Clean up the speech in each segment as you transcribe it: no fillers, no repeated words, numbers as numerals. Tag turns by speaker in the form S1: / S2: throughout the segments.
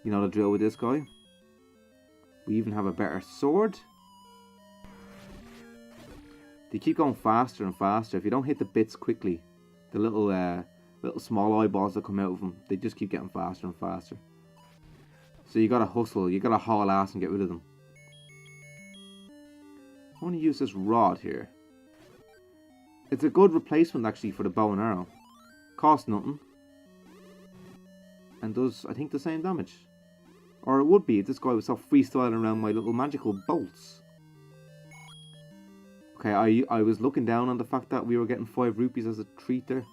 S1: You know the drill with this guy. We even have a better sword. They keep going faster and faster. If you don't hit the bits quickly, the little small eyeballs that come out of them, they just keep getting faster and faster. So you gotta hustle, you gotta haul ass and get rid of them. I want to use this rod here. It's a good replacement actually for the bow and arrow. Costs nothing. And does, I think, the same damage. Or it would be if this guy was so freestyling around my little magical bolts. Okay, I was looking down on the fact that we were getting 5 rupees as a treat there.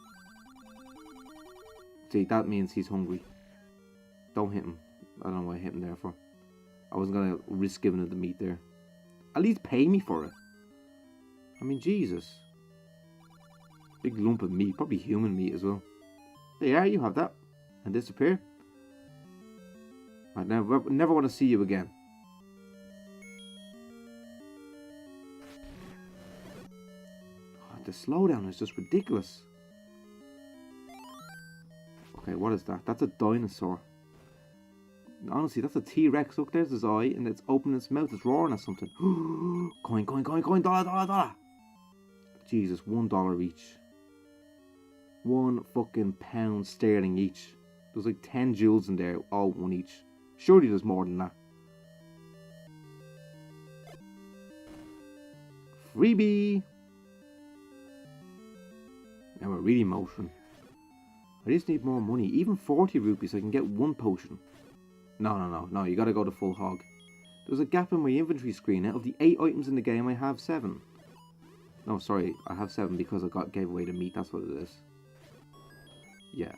S1: See, that means he's hungry. Don't hit him. I don't know what I hit him there for. I wasn't going to risk giving him the meat there. At least pay me for it. I mean, Jesus. Big lump of meat. Probably human meat as well. There you are, you have that. And disappear. I never want to see you again. Oh, the slowdown is just ridiculous. Okay, what is that? That's a dinosaur. Honestly, that's a T-Rex. Look, there's his eye, and it's opening its mouth. It's roaring at something. Coin, coin, coin, coin, dollar, dollar, dollar. Jesus, $1 each. 1 fucking pound sterling each. There's like 10 jewels in there, all 1 each. Surely there's more than that. Freebie! Now we're really motoring. I just need more money. Even 40 rupees, I can get 1 potion. No, you gotta go to full hog. There's a gap in my inventory screen. Out of the 8 items in the game, I have 7. No, sorry, I have 7 because I gave away the meat, that's what it is. Yeah,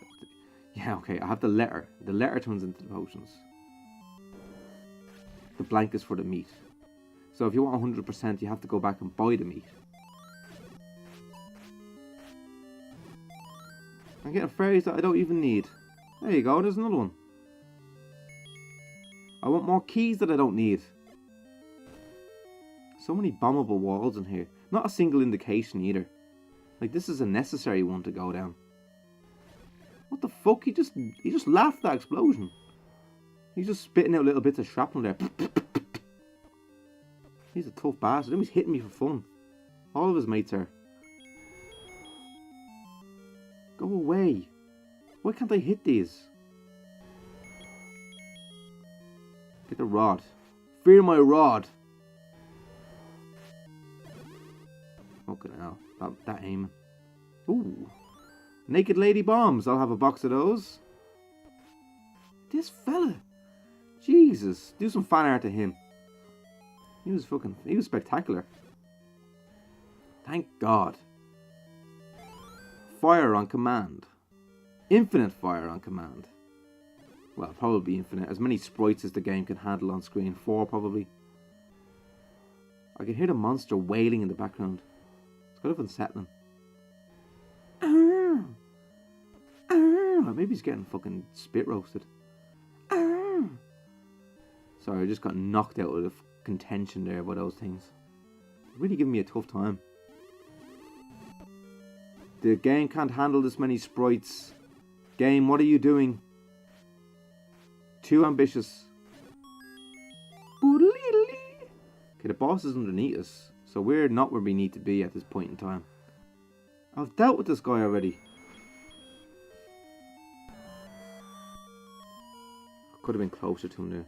S1: okay, I have the letter. The letter turns into the potions. The blank is for the meat. So if you want 100%, you have to go back and buy the meat. I'm getting fairies that I don't even need. There you go, there's another one. I want more keys that I don't need. So many bombable walls in here. Not a single indication either. Like, this is a necessary one to go down. What the fuck? He just laughed at that explosion. He's just spitting out little bits of shrapnel there. He's a tough bastard. He's hitting me for fun. All of his mates are. Go away. Why can't I hit these? Get the rod. Fear my rod. Fucking hell. That aim. Ooh. Naked lady bombs. I'll have a box of those. This fella. Jesus. Do some fan art to him. He was spectacular. Thank God. Fire on command. Infinite fire on command. Well, probably infinite. As many sprites as the game can handle on screen. 4 probably. I can hear the monster wailing in the background. It's kind of unsettling. Maybe he's getting fucking spit roasted. Sorry, I just got knocked out of the contention there by those things. Really giving me a tough time. The game can't handle this many sprites. Game, what are you doing? Too ambitious. Okay, the boss is underneath us, so we're not where we need to be at this point in time. I've dealt with this guy already. Could have been closer to him there.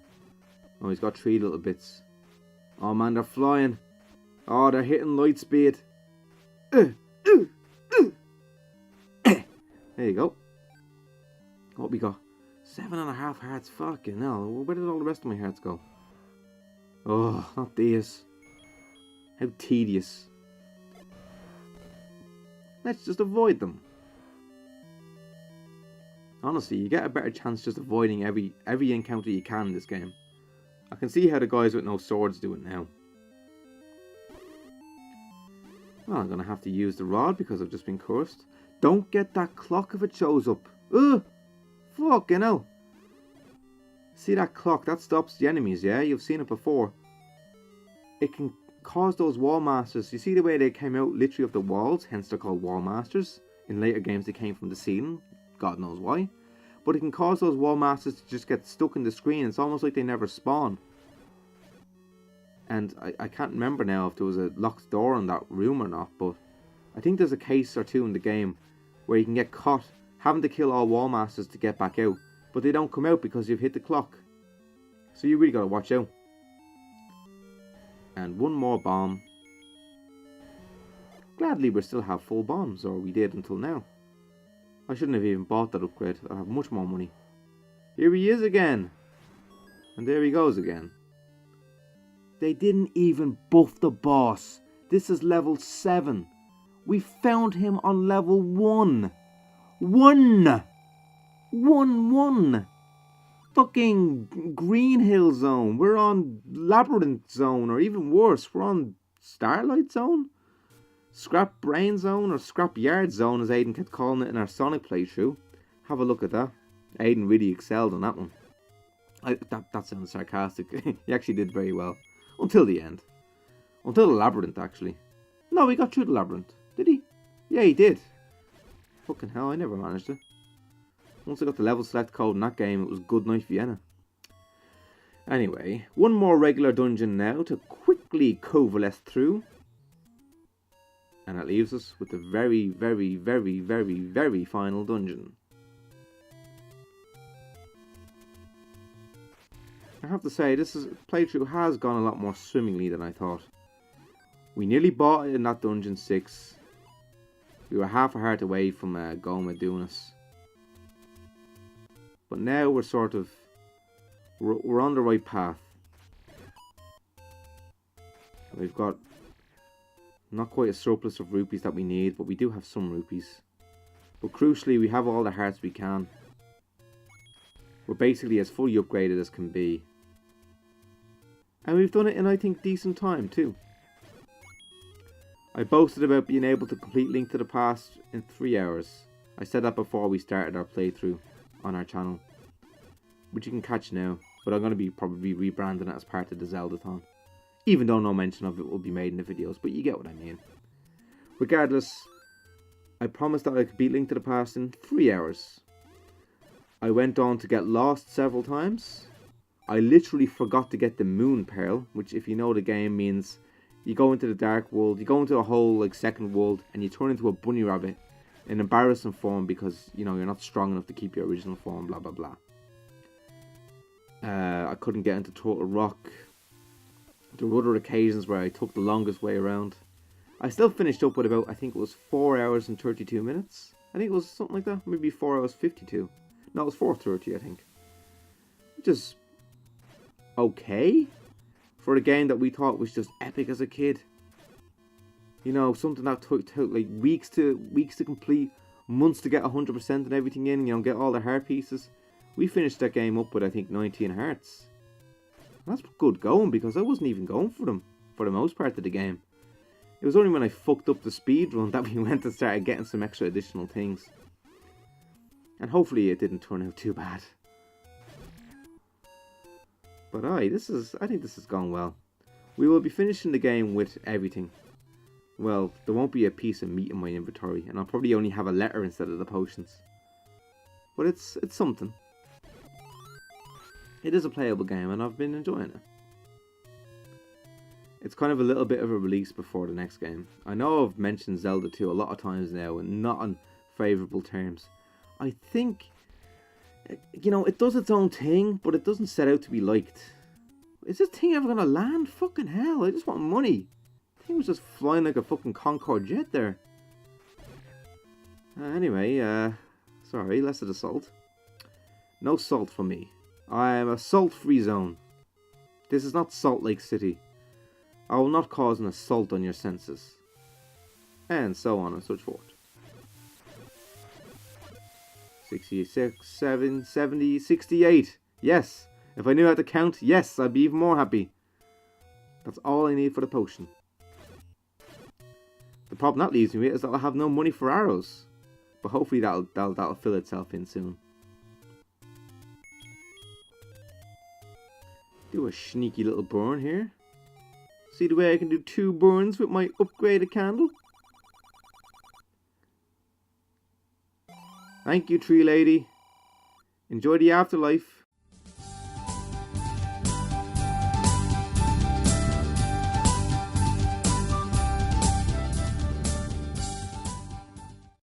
S1: Oh, he's got 3 little bits. Oh man, they're flying. Oh, they're hitting light speed. There you go. What we got? 7.5 hearts. Fucking hell. Where did all the rest of my hearts go? Oh, not these. How tedious. Let's just avoid them. Honestly, you get a better chance just avoiding every encounter you can in this game. I can see how the guys with no swords do it now. Well, I'm going to have to use the rod because I've just been cursed. Don't get that clock if it shows up. Ugh! Fucking hell. See that clock? That stops the enemies, yeah? You've seen it before. It can cause those wall masters. You see the way they came out literally of the walls? Hence they're called wall masters. In later games they came from the ceiling. God knows why. but it can cause those wall masters to just get stuck in the screen. It's almost like they never spawn. And I can't remember now if there was a locked door in that room or not, but I think there's a case or two in the game where you can get caught having to kill all wall masters to get back out, but they don't come out because you've hit the clock. So you really gotta watch out. And one more bomb. Gladly we still have full bombs, or we did until now. I shouldn't have even bought that upgrade. I'll have much more money. Here he is again. And there he goes again. They didn't even buff the boss. This is level 7. We found him on level 1. 1! 1! Fucking Green Hill Zone. We're on Labyrinth Zone, or even worse, we're on Starlight Zone? Scrap Brain Zone, or Scrap Yard Zone, as Aiden kept calling it in our Sonic playthrough. Have a look at that. Aiden really excelled on that one. That sounds sarcastic. He actually did very well. Until the end. Until the labyrinth, actually. No, he got through the labyrinth. Did he? Yeah, he did. Fucking hell, I never managed it. Once I got the level select code in that game, it was good night Vienna. Anyway, one more regular dungeon now to quickly coalesce through. And that leaves us with the very, very, very, very, very final dungeon. I have to say, this playthrough has gone a lot more swimmingly than I thought. We nearly bought it in that Dungeon 6. We were half a heart away from Goma doing us. But now we're sort of... We're on the right path. We've got not quite a surplus of rupees that we need, but we do have some rupees. But crucially, we have all the hearts we can. We're basically as fully upgraded as can be. And we've done it in, I think, decent time too. I boasted about being able to complete Link to the Past in 3 hours. I said that before we started our playthrough on our channel, which you can catch now. But I'm going to be probably rebranding it as part of the Zeldathon, even though no mention of it will be made in the videos, but you get what I mean. Regardless, I promised that I could beat Link to the Past in 3 hours. I went on to get lost several times. I literally forgot to get the Moon Pearl, which, if you know the game, means you go into the Dark World, you go into a whole second world, and you turn into a bunny rabbit in embarrassing form because, you know, you're not strong enough to keep your original form, blah blah blah. I couldn't get into Turtle Rock. There were other occasions where I took the longest way around. I still finished up with about, I think it was 4 hours and 32 minutes. I think it was something like that, maybe 4 hours 52. No, it was 4:30, I think. Which is okay for a game that we thought was just epic as a kid. You know, something that took like weeks to complete, months to get 100% and everything in, you know, get all the heart pieces. We finished that game up with, I think, 19 hearts. That's good going, because I wasn't even going for them for the most part of the game. It was only when I fucked up the speed run that we went and started getting some extra additional things. And hopefully it didn't turn out too bad. But I think this has gone well. We will be finishing the game with everything. Well, there won't be a piece of meat in my inventory, and I'll probably only have a letter instead of the potions. But it's something. It is a playable game, and I've been enjoying it. It's kind of a little bit of a release before the next game. I know I've mentioned Zelda 2 a lot of times now, and not on favourable terms. I think, you know, it does its own thing, but it doesn't set out to be liked. Is this thing ever going to land? Fucking hell, I just want money. The thing was just flying like a fucking Concorde jet there. Anyway, sorry, less of the salt. No salt from me. I am a salt-free zone. This is not Salt Lake City. I will not cause an assault on your senses. And so on and so forth. 66, 7, 70, 68. Yes. If I knew how to count, yes, I'd be even more happy. That's all I need for the potion. The problem that leaves me with is that I'll have no money for arrows. But hopefully that'll fill itself in soon. Do a sneaky little burn here. See the way I can do 2 burns with my upgraded candle? Thank you, tree lady. Enjoy the afterlife.